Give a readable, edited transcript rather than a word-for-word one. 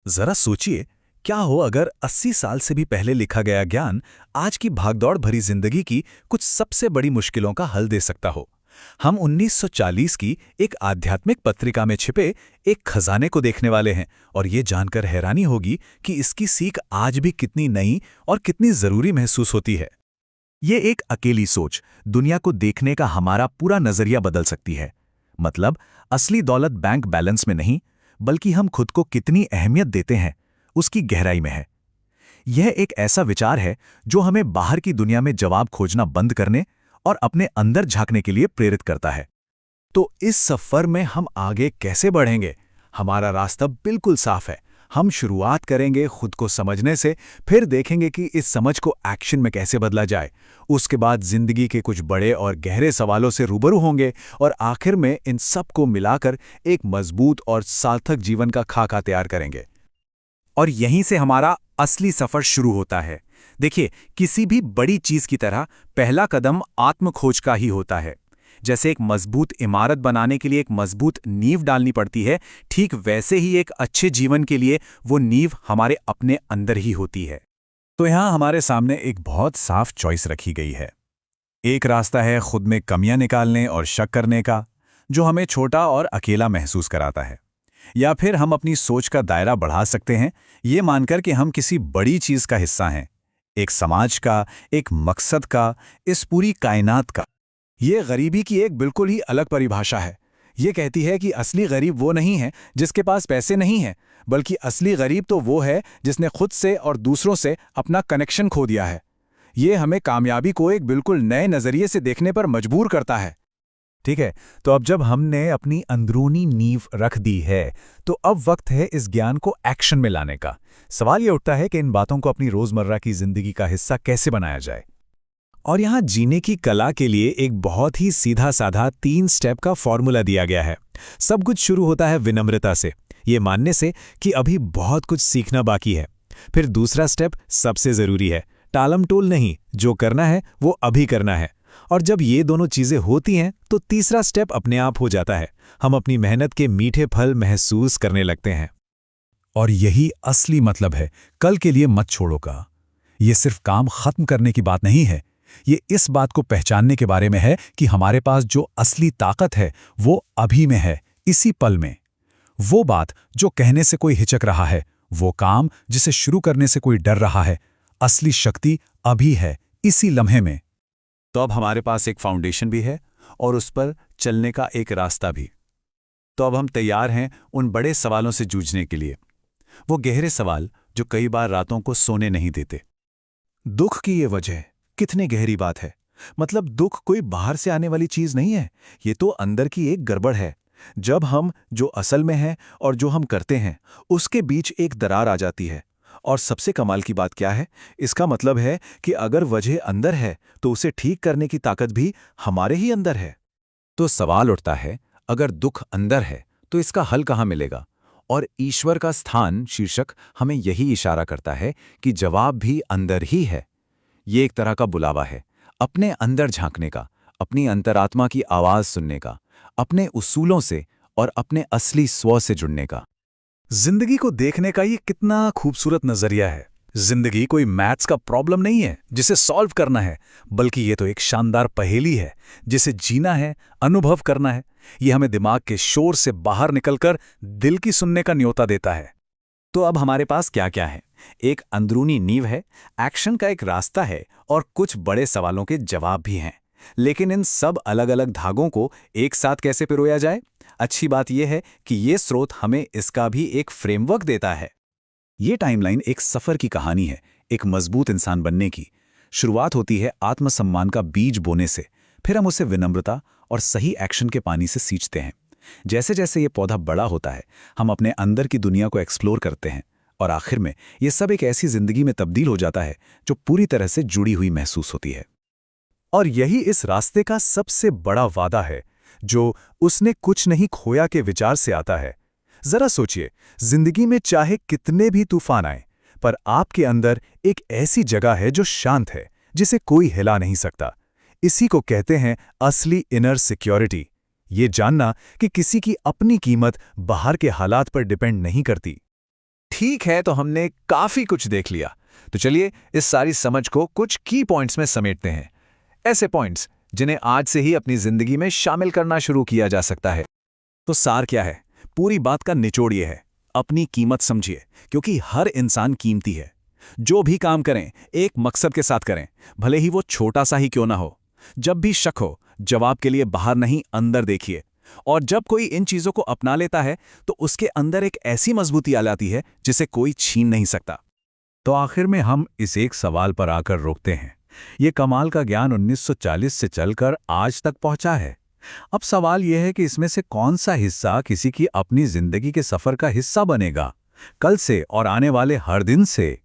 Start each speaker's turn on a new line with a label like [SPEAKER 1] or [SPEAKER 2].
[SPEAKER 1] जरा सोचिए, क्या हो अगर 80 साल से भी पहले लिखा गया ज्ञान आज की भागदौड़ भरी जिंदगी की कुछ सबसे बड़ी मुश्किलों का हल दे सकता हो। हम 1940 की एक आध्यात्मिक पत्रिका में छिपे एक खजाने को देखने वाले हैं और ये जानकर हैरानी होगी कि इसकी सीख आज भी कितनी नई और कितनी जरूरी महसूस होती है। ये एक अकेली सोच दुनिया को देखने का हमारा पूरा नजरिया बदल सकती है। मतलब, असली दौलत बैंक बैलेंस में नहीं, बल्कि हम खुद को कितनी अहमियत देते हैं उसकी गहराई में है। यह एक ऐसा विचार है जो हमें बाहर की दुनिया में जवाब खोजना बंद करने और अपने अंदर झांकने के लिए प्रेरित करता है। तो इस सफर में हम आगे कैसे बढ़ेंगे? हमारा रास्ता बिल्कुल साफ है। हम शुरुआत करेंगे खुद को समझने से, फिर देखेंगे कि इस समझ को एक्शन में कैसे बदला जाए। उसके बाद जिंदगी के कुछ बड़े और गहरे सवालों से रूबरू होंगे और आखिर में इन सब को मिलाकर एक मजबूत और सार्थक जीवन का खाका तैयार करेंगे। और यहीं से हमारा असली सफर शुरू होता है। देखिए, किसी भी बड़ी चीज की तरह पहला कदम आत्मखोज का ही होता है। जैसे एक मजबूत इमारत बनाने के लिए एक मजबूत नींव डालनी पड़ती है, ठीक वैसे ही एक अच्छे जीवन के लिए वो नींव हमारे अपने अंदर ही होती है। तो यहाँ हमारे सामने एक बहुत साफ चॉइस रखी गई है। एक रास्ता है खुद में कमियां निकालने और शक करने का, जो हमें छोटा और अकेला महसूस कराता है। या फिर हम अपनी सोच का दायरा बढ़ा सकते हैं, ये मानकर कि हम किसी बड़ी चीज का हिस्सा हैं, एक समाज का, एक मकसद का, इस पूरी कायनात का। ये गरीबी की एक बिल्कुल ही अलग परिभाषा है। ये कहती है कि असली गरीब वो नहीं है जिसके पास पैसे नहीं हैं, बल्कि असली गरीब तो वो है जिसने खुद से और दूसरों से अपना कनेक्शन खो दिया है। ये हमें कामयाबी को एक बिल्कुल नए नजरिए से देखने पर मजबूर करता है। ठीक है, तो अब जब हमने अपनी अंदरूनी नींव रख दी है, तो अब वक्त है इस ज्ञान को एक्शन में लाने का। सवाल ये उठता है कि इन बातों को अपनी रोजमर्रा की जिंदगी का हिस्सा कैसे बनाया जाए। और यहाँ जीने की कला के लिए एक बहुत ही सीधा साधा 3 स्टेप का फॉर्मूला दिया गया है। सब कुछ शुरू होता है विनम्रता से, ये मानने से कि अभी बहुत कुछ सीखना बाकी है। फिर दूसरा स्टेप सबसे जरूरी है, टालम टोल नहीं, जो करना है वो अभी करना है। और जब ये दोनों चीजें होती हैं तो तीसरा स्टेप अपने आप हो जाता है, हम अपनी मेहनत के मीठे फल महसूस करने लगते हैं। और यही असली मतलब है कल के लिए मत छोड़ो का। ये सिर्फ काम खत्म करने की बात नहीं है, ये इस बात को पहचानने के बारे में है कि हमारे पास जो असली ताकत है वो अभी में है, इसी पल में। वो बात जो कहने से कोई हिचक रहा है, वो काम जिसे शुरू करने से कोई डर रहा है, असली शक्ति अभी है, इसी लम्हे में। तो अब हमारे पास एक फाउंडेशन भी है और उस पर चलने का एक रास्ता भी। तो अब हम तैयार हैं उन बड़े सवालों से जूझने के लिए, वो गहरे सवाल जो कई बार रातों को सोने नहीं देते। दुख की ये वजह कितनी गहरी बात है। मतलब, दुख कोई बाहर से आने वाली चीज नहीं है, ये तो अंदर की एक गड़बड़ है। जब हम जो असल में हैं और जो हम करते हैं उसके बीच एक दरार आ जाती है। और सबसे कमाल की बात क्या है, इसका मतलब है कि अगर वजह अंदर है तो उसे ठीक करने की ताकत भी हमारे ही अंदर है। तो सवाल उठता है, अगर दुख अंदर है तो इसका हल कहाँ मिलेगा? और ईश्वर का स्थान शीर्षक हमें यही इशारा करता है कि जवाब भी अंदर ही है। ये एक तरह का बुलावा है, अपने अंदर झांकने का, अपनी अंतरात्मा की आवाज सुनने का, अपने उसूलों से और अपने असली स्व से जुड़ने का। जिंदगी को देखने का ये कितना खूबसूरत नजरिया है। जिंदगी कोई मैथ्स का प्रॉब्लम नहीं है जिसे सॉल्व करना है, बल्कि ये तो एक शानदार पहेली है जिसे जीना है, अनुभव करना है। ये हमें दिमाग के शोर से बाहर निकलकर दिल की सुनने का न्योता देता है। तो अब हमारे पास क्या क्या है? एक अंदरूनी नींव है, एक्शन का एक रास्ता है और कुछ बड़े सवालों के जवाब भी हैं। लेकिन इन सब अलग अलग धागों को एक साथ कैसे पिरोया जाए? अच्छी बात यह है कि ये स्रोत हमें इसका भी एक फ्रेमवर्क देता है। ये टाइमलाइन एक सफर की कहानी है, एक मजबूत इंसान बनने की। शुरुआत होती है आत्मसम्मान का बीज बोने से, फिर हम उसे विनम्रता और सही एक्शन के पानी से सींचते हैं। जैसे जैसे ये पौधा बड़ा होता है, हम अपने अंदर की दुनिया को एक्सप्लोर करते हैं और आखिर में ये सब एक ऐसी जिंदगी में तब्दील हो जाता है जो पूरी तरह से जुड़ी हुई महसूस होती है। और यही इस रास्ते का सबसे बड़ा वादा है, जो उसने कुछ नहीं खोया के विचार से आता है। जरा सोचिए, जिंदगी में चाहे कितने भी तूफान आए, पर आपके अंदर एक ऐसी जगह है जो शांत है, जिसे कोई हिला नहीं सकता। इसी को कहते हैं असली इनर सिक्योरिटी। ये जानना कि किसी की अपनी कीमत बाहर के हालात पर डिपेंड नहीं करती। ठीक है, तो हमने काफी कुछ देख लिया। तो चलिए इस सारी समझ को कुछ की पॉइंट्स में समेटते हैं। ऐसे पॉइंट्स जिन्हें आज से ही अपनी जिंदगी में शामिल करना शुरू किया जा सकता है।
[SPEAKER 2] तो सार क्या है? पूरी बात का निचोड़ ये है, अपनी कीमत समझिए, क्योंकि हर इंसान कीमती है। जो भी काम करें एक मकसद के साथ करें, भले ही वो छोटा सा ही क्यों ना हो। जब भी शक हो, जवाब के लिए बाहर नहीं अंदर देखिए। और जब कोई इन चीजों को अपना लेता है तो उसके अंदर एक ऐसी मजबूती आ जाती है जिसे कोई छीन नहीं सकता।
[SPEAKER 1] तो आखिर में हम इस एक सवाल पर आकर रोकते हैं। ये कमाल का ज्ञान 1940 से चलकर आज तक पहुंचा है। अब सवाल यह है कि इसमें से कौन सा हिस्सा किसी की अपनी जिंदगी के सफर का हिस्सा बनेगा, कल से और आने वाले हर दिन से।